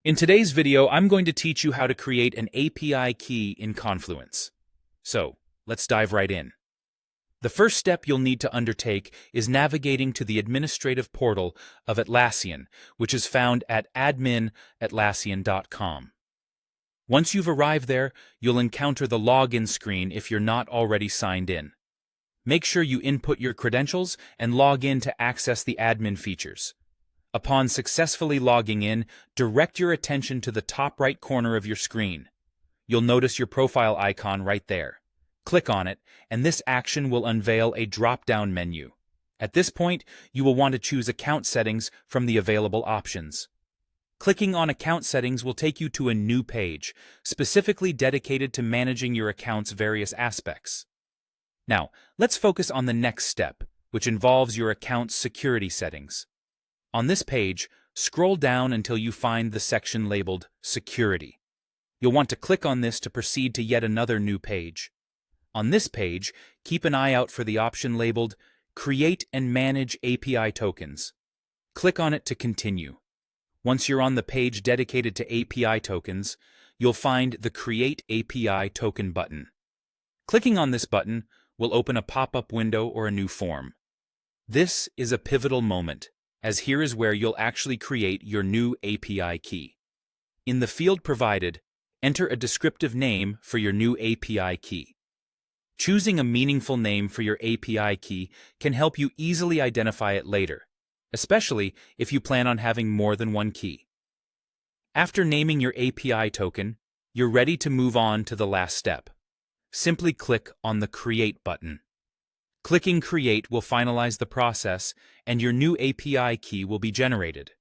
In today's video, I'm going to teach you how to create an API key in Confluence. So, let's dive right in. The first step you'll need to undertake is navigating to the administrative portal of Atlassian, which is found at admin.atlassian.com. Once you've arrived there, you'll encounter the login screen if you're not already signed in. Make sure you input your credentials and log in to access the admin features. Upon successfully logging in, direct your attention to the top right corner of your screen. You'll notice your profile icon right there. Click on it, and this action will unveil a drop-down menu. At this point, you will want to choose Account Settings from the available options. Clicking on Account Settings will take you to a new page, specifically dedicated to managing your account's various aspects. Now, let's focus on the next step, which involves your account's security settings. On this page, scroll down until you find the section labeled Security. You'll want to click on this to proceed to yet another new page. On this page, keep an eye out for the option labeled Create and Manage API Tokens. Click on it to continue. Once you're on the page dedicated to API tokens, you'll find the Create API Token button. Clicking on this button will open a pop-up window or a new form. This is a pivotal moment, as here is where you'll actually create your new API key. In the field provided, enter a descriptive name for your new API key. Choosing a meaningful name for your API key can help you easily identify it later, especially if you plan on having more than one key. After naming your API token, you're ready to move on to the last step. Simply click on the Create button. Clicking Create will finalize the process, and your new API key will be generated.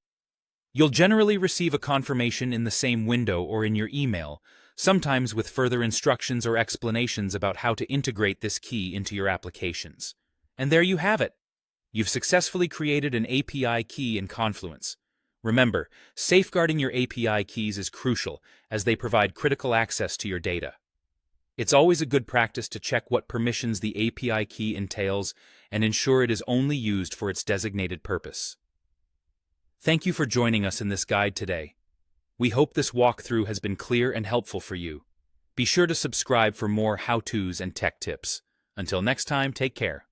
You'll generally receive a confirmation in the same window or in your email, sometimes with further instructions or explanations about how to integrate this key into your applications. And there you have it. You've successfully created an API key in Confluence. Remember, safeguarding your API keys is crucial, as they provide critical access to your data. It's always a good practice to check what permissions the API key entails and ensure it is only used for its designated purpose. Thank you for joining us in this guide today. We hope this walkthrough has been clear and helpful for you. Be sure to subscribe for more how-tos and tech tips. Until next time, take care.